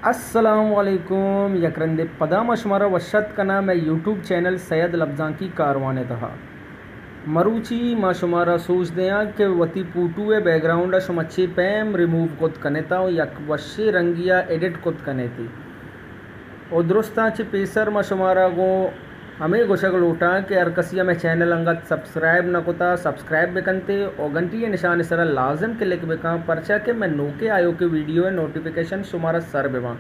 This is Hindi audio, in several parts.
अस्सलामुअलैकुम यकरंदे पदामा शुमारा वशत कना मैं यूट्यूब चैनल सैयद लफ्जां की कारवाने तहा मरूची मा शुमारा सोच दिया कि वती पूटुए बैकग्राउंड शुमच्छे पैम रिमूव कोत कनेता यक वशे रंगिया एडिट कोत कनेती और दुरुस्ता चे पेसर मा शुमारा गो हमें गोशक लोटा कि अरकसिया में चैनल अंगत सब्सक्राइब न कोता सब्सक्राइब बेकनते और घंटी निशान सरा लाजम के लिख बेका परचा के मैं नोके आयो के वीडियो नोटिफिकेशन शुमारा सर बेवा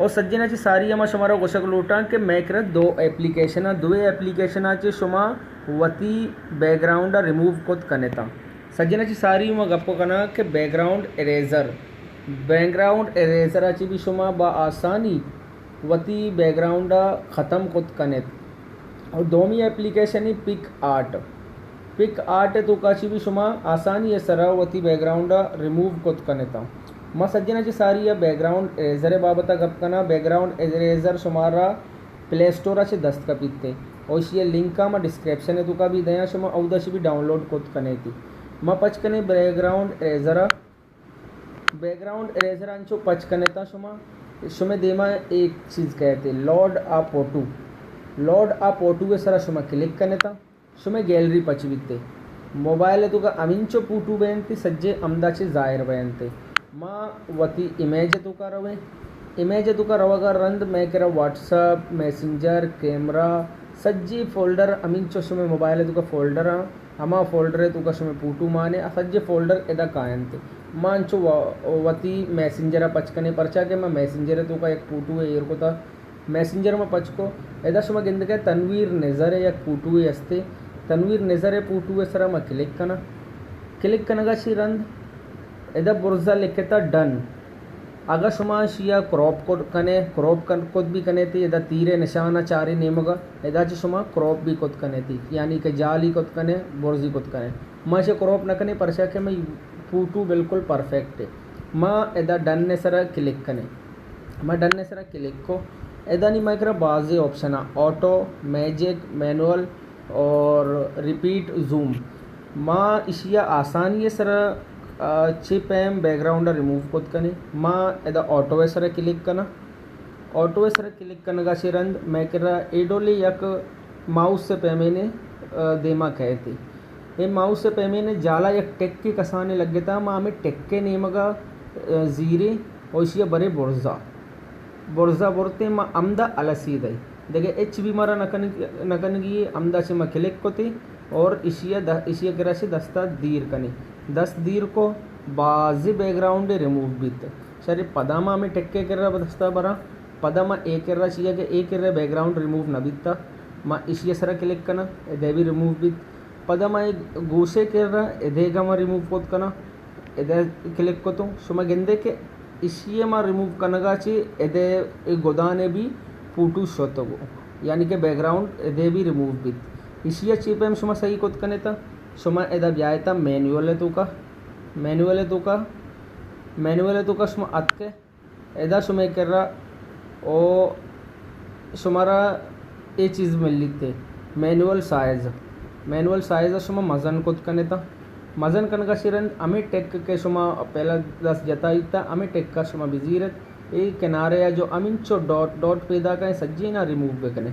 और सज्जना ची सारी अमा शुमारा गोशक लोटा कि मैं कर दो एप्लीकेशन चे शुमा वती बैकग्राउंड रिमूव कोत कनेता सज्जना ची सारी उमा गप्पो कना कि बैकग्राउंड एरेजर ची भी शुमा बा आसानी वती बैकग्राउंड ख़त्म कोत कनेत और दोमी एप्लीकेशन ही पिक आर्ट तो काची भी शुमा आसानी सरा वती बैकग्राउंड रिमूव कोत कनेता माँ सज्जना ची सारी या बैकग्राउंड एरेजर बाबता गप कना बैकग्राउंड एरेजर शुमारा प्ले स्टोर से दस्त का पीते और ये लिंक का मैं डिस्क्रिप्शन है तो का भी दया शुमा अवदश भी डाउनलोड कोत कने थी माँ पच कने बैकग्राउंड एरेजर अंचो पच कने था शुमे देमा एक चीज़ कहते लॉर्ड आ पोटू के सरा शुमा क्लिक करने था शुमे गैलरी पचविते मोबाइल तो का अमिंचो पूटू बेनती सज्जे अमदाचे जाहिर बेनते माँ वती इमेज तो का रवगा रंद मैं करा व्हाट्सअप मैसेंजर कैमरा सज्जी फोल्डर अमिंचो शुमे मोबाइल तो का फोल्डर अमा फोल्डर तो का शुमे पूटू माने सज्जे फोल्डर एदा कायनते मांचो वती मैसेंजर पचकने परचा के मैं मैसेंजर तो का एक पूटू है एयर को था मैसेंजर में पचको एदा शुमा गिंद के तनवीर नज़र है एक पूटू है अस्ते तनवीर नज़र है पूटू है सरा मैं क्लिक कनगा शी रंद एदा बुर्जा लिखे था डन अगर शुमा शिया क्रॉप कोड भी कने थी एदा तीरे निशाना चारे नेमगा एदा ची शुमा क्रॉप भी कोद कने थी यानी कि जाली कोद कने बुर्जी कोद कने माँ से क्रॉप न कने परचा के मैं पूटू बिल्कुल परफेक्ट है माँ एदा डन ने सरा क्लिक कने माँ डन ने सरा क्लिक को एदा नहीं मैं करा बाज़े ऑप्शन ऑटो मैजिक मैनुअल और रिपीट जूम माँ इशिया आसानी है सरा चिप एम बैकग्राउंड रिमूव कोत कने माँ एदा ऑटो वे सरा क्लिक करने का शिरंद मैं करा एडोले यक माउस से पैमेने देमा कहते ये माउस से पैमेने जाला एक टेक के कसाने लग गया था माँ में टेक के नेमगा जीरे और इसी बड़े बोरजा बोरते माँ अमदा अलसी दई देखे एच भी मारा नकन की अमदा से मैं क्लिक कोते और इसी करा से दस्ता दीर कने 10 दीर को बाजी बैकग्राउंड रिमूव बीत सर पदामा में टेक्के कर रहा दस्ता बरा पदामा एक कर रहा चाहिए कि एक कर रहा बैकग्राउंड रिमूव न बीतता माँ इसी सरा क्लिक करना एदे भी रिमूव बीत पदामा एक गोशे कर रहा एदे का मैं रिमूव कोत करना एदे क्लिक को तो शुमा गेंदे के इसी माँ रिमूव करना चाहिए एदे गोदाने भी पूटू शोतो यानी कि बैकग्राउंड एदे भी रिमूव बीत इसी चिप एम शुमा सही कोत कने था शुमा एदा ब्यायता मैनुअल तो का शुमा अतके एदा शुमे कर रहा ओ शुमारा ये चीज़ मिल लीते मैनुअल साइज शुमा मज़न कोत कने था मज़न कन का शिरन अमे टेक के शुमा पहला 10 जताई था अमे टेक का शुमा बिजीरत ये किनारे या जो अमिंचो डॉट पैदा करें सज्जी ना रिमूव बेकने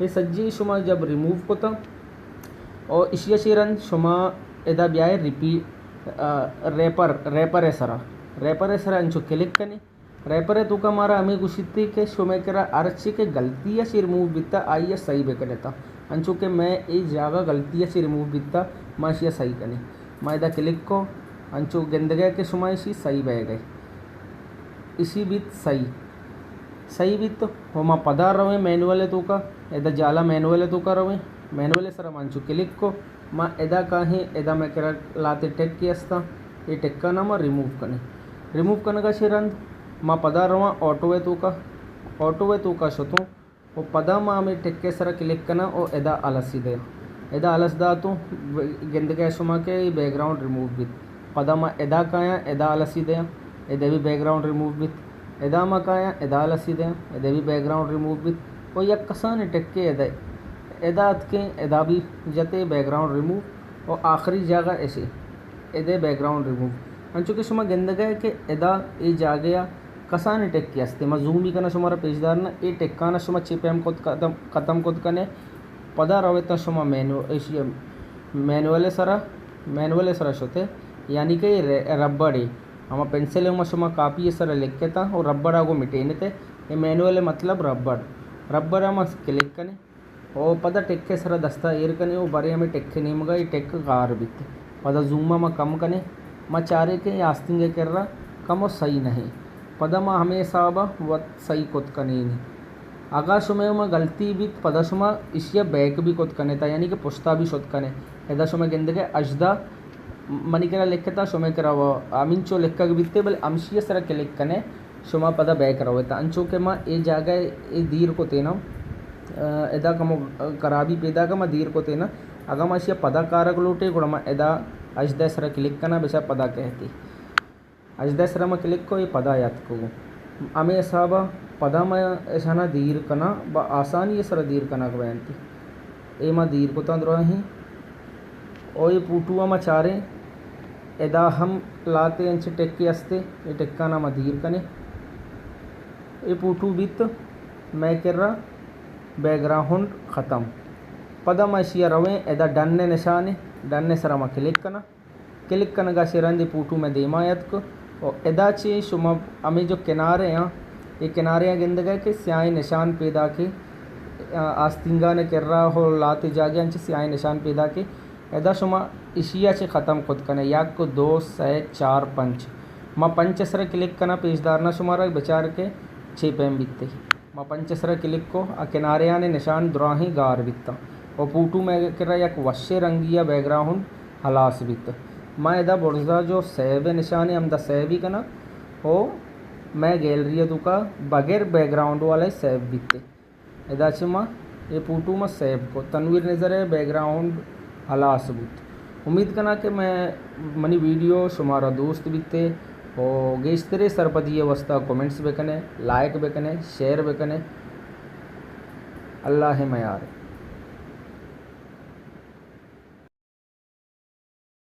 ये सज्जी शुमा जब रिमूव को था और इसी शिरन शुमा एदा ब्याय रैपर है सरा अंचो क्लिक कने रैपर है तो का मारा हमें गुशिती के शुमे करा अर्ची के गलतियाँ से रिमूव बिता आई सही बेकने था अंचो के मैं ये जागा गलतियाँ से रिमूव बिता माँ शिया सही कने माँ एदा क्लिक को अंचो गेंद गए के शुमा इसी सही बह गए इसी बीत सही बीत तो हो माँ पदार रहे मैनुअल है तो का एदा जाला मैनुअल है तो का रहे मैनुअल सर मंचू क्लिक को माँ एदा का है एदा मैं करा लाते टेक की अस्ता ये टेक का नाम रिमूव करने का शिरंद माँ पदा रवा ऑटो है तो का शोतों वो पदा माँ में टेक के सर क्लिक करना और एदा अलस दा तो गेंद के शुमा के बैकग्राउंड रिमूव बित पदा माँ एदा काया एदा अलसी दे एदा भी बैकग्राउंड रिमूव बित एदा माँ काया एदा अलसी दे एदा भी बैकग्राउंड रिमूव बित और यक कसान टेक के एदा के एदा भी जते बैकग्राउंड रिमूव और आखिरी जगह ऐसे एदे बैकग्राउंड रिमूव अंचुके शुमा गिंद गए कि एदा ये जा गया कसाने टेक्की असते मा जूमी कना शुमारा पेजदारना ए टेक्काना शुमा चेपेम कोत खत्म कोत कने पदा रवेता शुमा मैनुअल सरा शोते यानी कि रबड़े हम पेंसिल में शुमा कापी सर लेक्केता और रबड़ा को मिटेनते ये मैनुअल मतलब रबड़ हम क्लिक कने ओ पदा टेक्के सर दस्ता एर कने वो बरे हमें टेक्के नीमगा ये टेक्क कार बित पदा जूमा में कम कने मा चारे के आस्तिंगे कर रहा कम सही नहीं पदा मा हमेशा वत सही कोत कने नहीं आगा शुमे में गलती भी पदा शुमा इशिया बैक भी कोत कने था यानी कि पुश्ता भी शोत कने एदा शुमे गेंद के अजदा मनी करा लेखता शुमे करा वो अमिंचो लेक्का बित्ते बल अमशिया सर के लेक्कने शुमा पदा बैक रवता अंचो के मा ए जागा ए दीर को तेना एदा कमो कराबी पेदा का मा दीर को तेना अगा माशिया पदा कारक लोटे गुण मा एदा अजदा सर क्लिक करना बेचा पदा कहती अजदा सर मा क्लिक को ये पदा याद को अमे साब पदा में ऐसा दीर कना ब आसानी सर दीर कना बयानती ए मा दीर को तंद्रोही और ये पूटुआ मा चारे एदा हम लाते अंचे टेक्के अस्ते ये टेक्का ना मा दीर कने ये पूटू बित मैं कर रहा बैकग्राउंड ख़त्म पदा मा शिया रवे एदा डन्ने निशाने डन्ने सरा मा क्लिक कना गा शिरंदे पूटू में देमायत को और एदा चे शुमा हमें जो किनारे हैं ये किनारे गिंद गए कि स्याही निशान पैदा के आस्तिंगा ने कर रहा हो लाते जागे अंचे स्याही निशान पैदा के एदा शुमा इशिया से ख़त्म खुद कने याक को 2 से 4 पंच मा पंच सर क्लिक कना पेजदारना शुमारा बेचार के 6 पैम बित्ते मा पंच सर क्लिक को किनारे आने निशान द्राही गार बित्ता और पूटू में कर याक वश्य रंगिया बैकग्राउंड हलास बित्त माँ एदा बुर्जा जो सेव निशान हम द सेव ही कना हो मैं गैलरी दुका बगैर बैकग्राउंड वाले सेव बित्ते एदा माँ ये पूटू में सेव को तनवीर नज़र है बैकग्राउंड हला सबूत उम्मीद करना कि मैं मनी वीडियो शुमारा दोस्त बिते और गेस्तरे सरपदिय वस्ता comments bakanae like bakanae share bakanae अल्लाह मयार।